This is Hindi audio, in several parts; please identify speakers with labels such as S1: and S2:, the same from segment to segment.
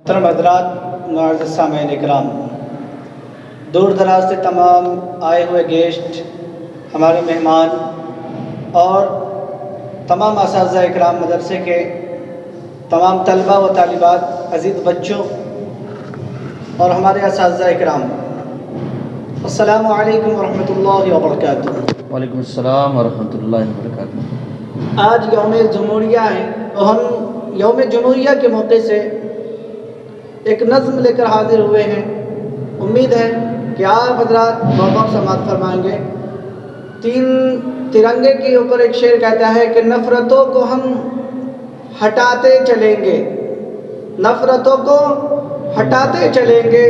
S1: मोहतरम हज़रात, मुअज़्ज़ज़ सामीन इकराम, दूर दराज से तमाम आए हुए गेस्ट, हमारे मेहमान और तमाम असातिज़ा इकराम, मदरसे के तमाम तलबा व तालिबात, अज़ीज़ बच्चों और हमारे असातिज़ा इकराम, अस्सलामु अलैकुम व रहमतुल्लाहि व बरकातुहू।
S2: वालेकुम अस्सलाम व रहमतुल्लाहि व बरकातुहू।
S1: आज यौम जमहूरिया है और हम यौम जमहूरिया के मौके से एक नज़्म लेकर हाजिर हुए हैं। उम्मीद है कि आप हज़रात गौर समाअत फरमाएंगे। तीन तिरंगे के ऊपर एक शेर कहता है कि नफ़रतों को हम हटाते चलेंगे, नफ़रतों को हटाते चलेंगे,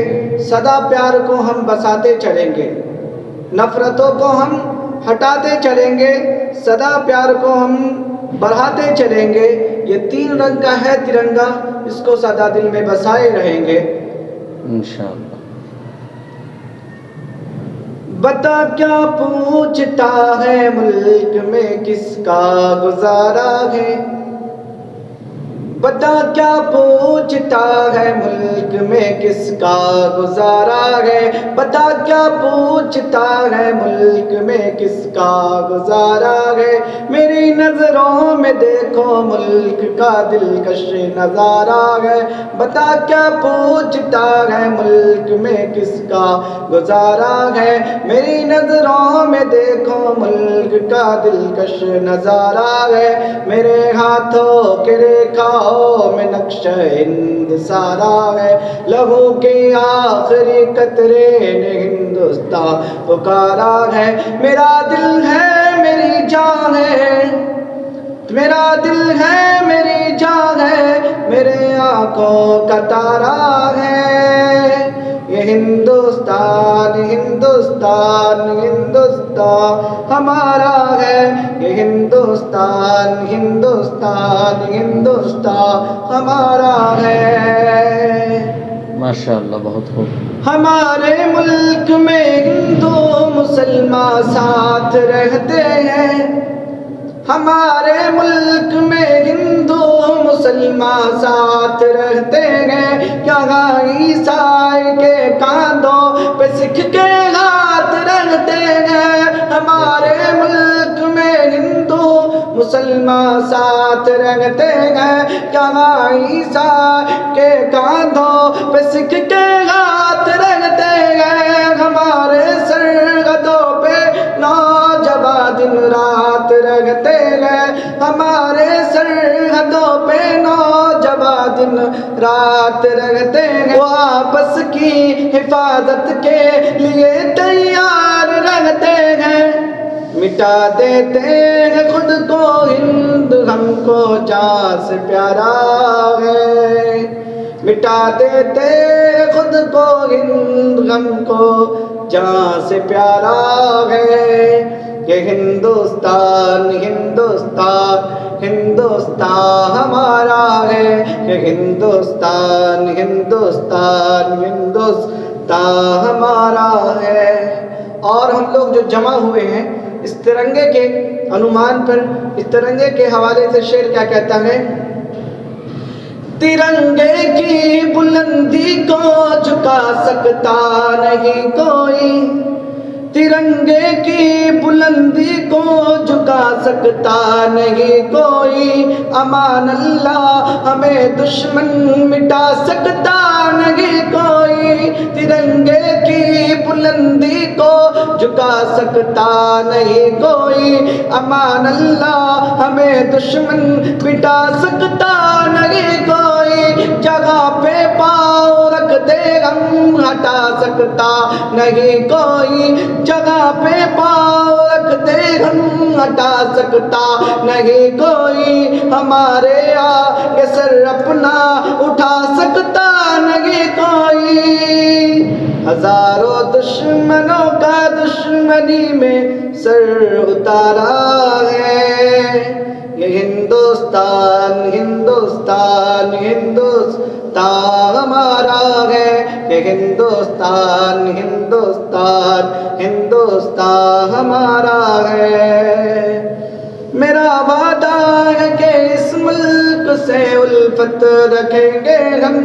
S1: सदा प्यार को हम बसाते चलेंगे। नफ़रतों को हम हटाते चलेंगे, सदा प्यार को हम बढ़ाते चलेंगे। ये तीन रंग का है तिरंगा, इसको सदा दिल में बसाए रहेंगे
S2: इंशाअल्लाह।
S1: बता क्या पूछता है मुल्क में किसका गुजारा है, बता क्या पूछता है मुल्क में किसका गुजारा है, बता क्या पूछता है मुल्क में किसका गुजारा है। मेरी नज़रों में देखो मुल्क का दिलकश नज़ारा है, बता क्या पूछता है मुल्क में किसका गुजारा है। मेरी नज़रों में देखो मुल्क का दिलकश नज़ारा है। मेरे हाथों के रेखाओं में नक्शा हिंद सारा है, लहू के आखिरी कतरे ने हिंदुस्तान पुकारा है। मेरा दिल है मेरी जान है, मेरा दिल है मेरी जान है, मेरे आंखों का तारा है। ये हिंदुस्तान हिंदुस्तान हिंदुस्तान हमारा है, ये हिंदुस्तान हिंदुस्तान हिंदुस्तान हमारा है।
S2: माशाअल्लाह, बहुत खूब।
S1: हमारे मुल्क में हिंदू मुसलमान साथ रहते हैं, हमारे मुल्क में हिंदू मुसलमान साथ रहते हैं। यहाँ ईसाई के कांधों पे सिख के हाथ रहते हैं। हमारे मुल्क में हिंदू मुसलमान साथ रहते हैं, यहाँ ईसाई के कांधों पे सिख के हाथ रहते हैं। हमारे सरहदों पे नौजवान दिन रात रहते हैं, हमारे सरहदों पे नौजवान दिन रात रहते हैं। वो आपस की हिफाजत के लिए तैयार रहते हैं, मिटा देते हैं खुद को हिंद हमको जान से प्यारा है। मिटा देते खुद को हिंद हमको जान से प्यारा है। ये हिंदुस्तान हिंदुस्तान हिंदुस्तान हमारा है, ये हिंदुस्तान हिंदुस्तान हिंदुस्तान हमारा है। और हम लोग जो जमा हुए हैं इस तिरंगे के अनुमान पर, इस तिरंगे के हवाले से शेर क्या कहता है। तिरंगे की बुलंदी को झुका सकता नहीं कोई, तिरंगे की बुलंदी को झुका सकता नहीं कोई। अमान अल्लाह हमें दुश्मन मिटा सकता नहीं कोई, तिरंगे की बुलंदी को झुका सकता नहीं कोई। अमान अल्लाह हमें दुश्मन मिटा सकता नहीं कोई। जगह पे पाँव रख दे हम हटा सकता नहीं कोई, जगह पे पाँव रख दे हम हटा सकता नहीं कोई। हमारे आगे सर अपना उठा सकता नहीं कोई। हजारों दुश्मनों का दुश्मनी में सर उतारा है। ये हिंदुस्तान हिंदुस्तान हिंदुस्तान हमारा है, ये हिंदुस्तान हिंदुस्तान हिंदुस्तान हमारा है। मेरा वादा है कि इस मुल्क से उल्फत रखेंगे हम,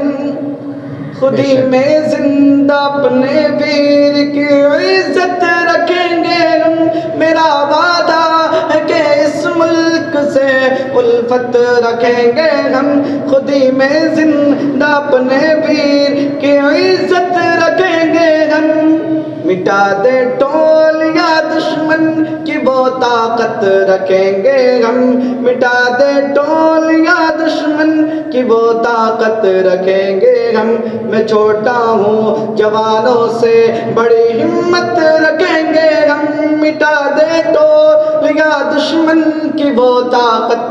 S1: खुद ही
S2: बेशक।
S1: में जिंदा अपने वीर की इज्जत रखेंगे हम। मेरा वादा है कि इस मुल्क से उल्फत रखेंगे हम। खुद ही में जिंदा अपने वीर की इज्जत रखेंगे हम। मिटा दे टोल या दुश्मन की वो ताकत रखेंगे हम। मिटा दे टोल या दुश्मन की वो ताकत रखेंगे हम। मैं छोटा हूँ जवानों से बड़ी हिम्मत रखेंगे हम। मिटा दे टोल या दुश्मन की वो ताकत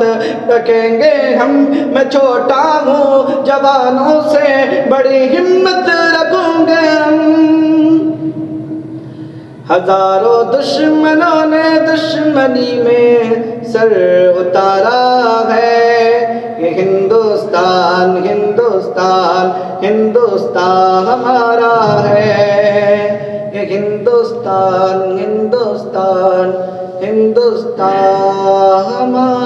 S1: रखेंगे हम। मैं छोटा हूँ जवानों से बड़ी हिम्मत रखूंगे हम। हजारों दुश्मनों ने दुश्मनी में सर उतारा है। ये हिंदुस्तान हिंदुस्तान हिंदुस्तान हमारा है। ये हिंदुस्तान हिंदुस्तान हिंदुस्तान हमारा